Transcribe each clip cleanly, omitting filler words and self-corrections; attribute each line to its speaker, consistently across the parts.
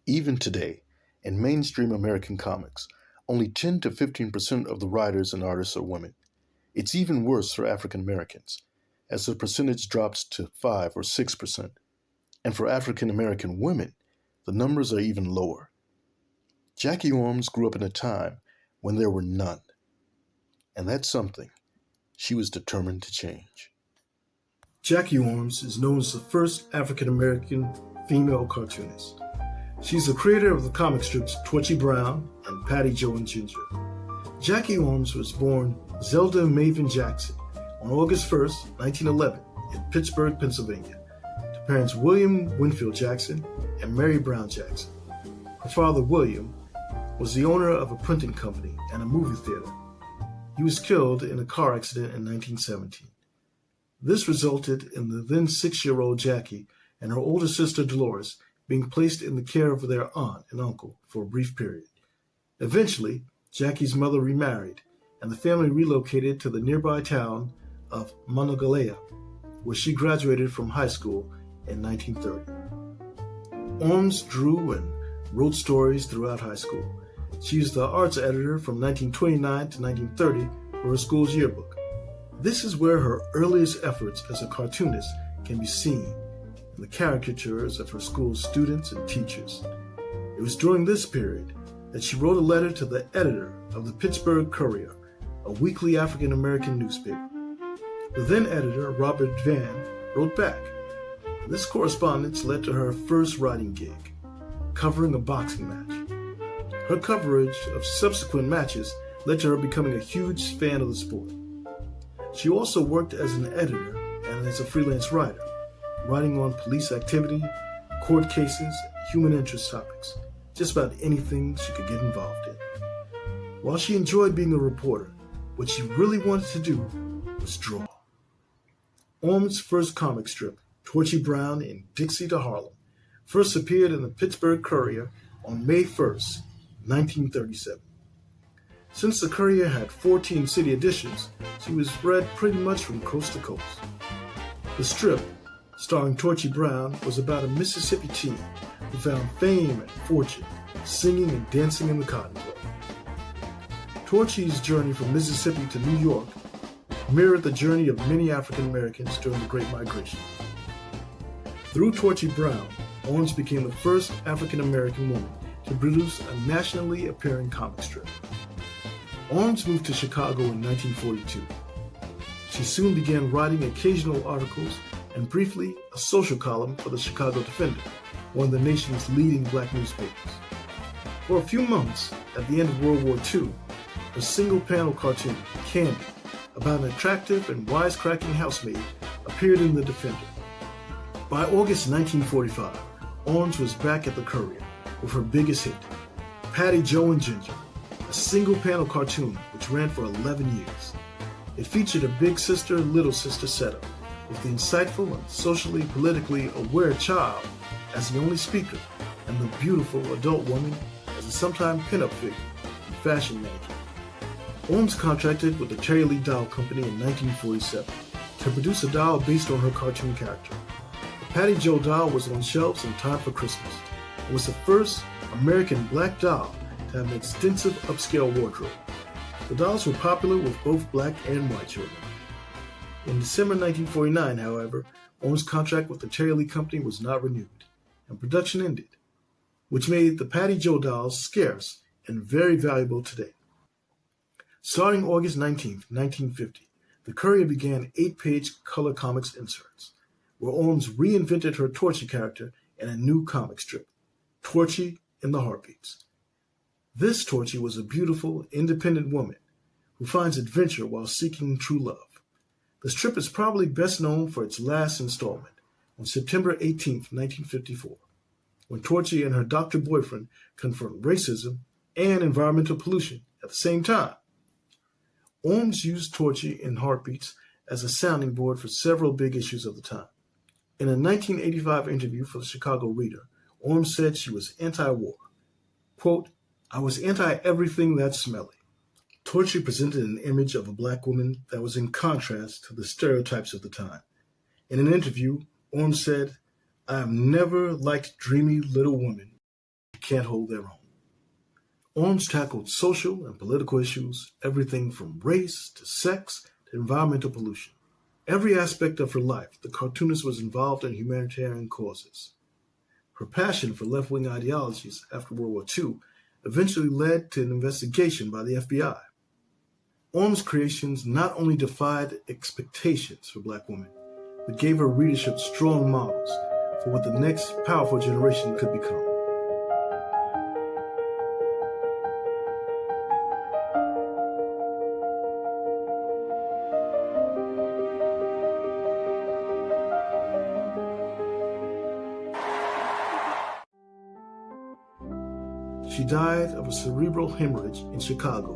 Speaker 1: Even today, in mainstream American comics, only 10 to 15% of the writers and artists are women. It's even worse for African Americans, as the percentage drops to 5 or 6%. And for African American women, the numbers are even lower. Jackie Orms grew up in a time when there were none. And that's something she was determined to change. Jackie Orms is known as the first African American female cartoonist. She's the creator of the comic strips Torchy Brown and Patty Jo and Ginger. Jackie Orms was born Zelda Maven Jackson on August 1st, 1911, in Pittsburgh, Pennsylvania, to parents William Winfield Jackson and Mary Brown Jackson. Her father, William, was the owner of a printing company and a movie theater. He was killed in a car accident in 1917. This resulted in the then 6-year-old Jackie and her older sister Dolores being placed in the care of their aunt and uncle for a brief period. Eventually, Jackie's mother remarried, and the family relocated to the nearby town of Monongalia, where she graduated from high school in 1930. Orms drew and wrote stories throughout high school. She was the arts editor from 1929 to 1930 for her school's yearbook. This is where her earliest efforts as a cartoonist can be seen in the caricatures of her school's students and teachers. It was during this period that she wrote a letter to the editor of the Pittsburgh Courier, a weekly African American newspaper. The then editor, Robert Van, wrote back. This correspondence led to her first writing gig, covering a boxing match. Her coverage of subsequent matches led to her becoming a huge fan of the sport. She also worked as an editor and as a freelance writer, writing on police activity, court cases, and human interest topics, just about anything she could get involved in. While she enjoyed being a reporter, what she really wanted to do was draw. Orms' first comic strip, Torchy Brown in Dixie to Harlem, first appeared in the Pittsburgh Courier on May 1st, 1937. Since the Courier had 14 city editions, she was read pretty much from coast to coast. The strip, starring Torchy Brown, was about a Mississippi teen who found fame and fortune singing and dancing in the Cotton Club. Torchy's journey from Mississippi to New York mirrored the journey of many African Americans during the Great Migration. Through Torchy Brown, Orms became the first African American woman to produce a nationally appearing comic strip. Orms moved to Chicago in 1942. She soon began writing occasional articles and briefly a social column for the Chicago Defender, one of the nation's leading black newspapers. For a few months, at the end of World War II, her single-panel cartoon, Candy, about an attractive and wisecracking housemaid, appeared in the Defender. By August 1945, Orms was back at the Courier with her biggest hit, Patty Jo and Ginger, a single-panel cartoon which ran for 11 years. It featured a big sister, little sister setup, with the insightful and socially, politically aware child as the only speaker, and the beautiful adult woman as a sometime pinup figure and fashion mannequin. Orms contracted with the Terry Lee Doll Company in 1947 to produce a doll based on her cartoon character. The Patty Jo doll was on shelves in time for Christmas and was the first American black doll to have an extensive upscale wardrobe. The dolls were popular with both black and white children. In December 1949, however, Orms' contract with the Terry Lee Company was not renewed, and production ended, which made the Patty Jo dolls scarce and very valuable today. Starting August 19, 1950, the Courier began 8-page color comics inserts, where Orms reinvented her Torchy character in a new comic strip, Torchy in the Heartbeats. This Torchy was a beautiful, independent woman who finds adventure while seeking true love. The strip is probably best known for its last installment, on September 18, 1954, when Torchy and her doctor boyfriend confront racism and environmental pollution at the same time. Orms used Torchy in Heartbeats as a sounding board for several big issues of the time. In a 1985 interview for the Chicago Reader, Orms said she was anti-war. Quote, "I was anti-everything that's smelly." Torchy presented an image of a black woman that was in contrast to the stereotypes of the time. In an interview, Orms said, "I have never liked dreamy little women. I can't hold their own. Orms tackled social and political issues, everything from race to sex to environmental pollution. Every aspect of her life, the cartoonist was involved in humanitarian causes. Her passion for left-wing ideologies after World War II eventually led to an investigation by the FBI. Orms' creations not only defied expectations for Black women, but gave her readership strong models for what the next powerful generation could become. She died of a cerebral hemorrhage in Chicago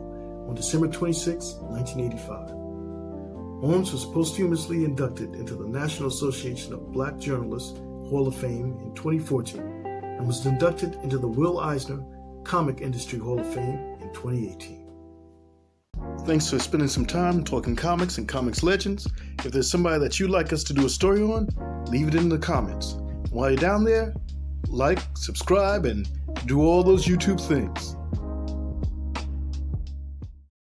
Speaker 1: on December 26, 1985. Orms was posthumously inducted into the National Association of Black Journalists Hall of Fame in 2014 and was inducted into the Will Eisner Comic Industry Hall of Fame in 2018. Thanks for spending some time talking comics and comics legends. If there's somebody that you'd like us to do a story on, leave it in the comments. While you're down there, like, subscribe, and do all those YouTube things.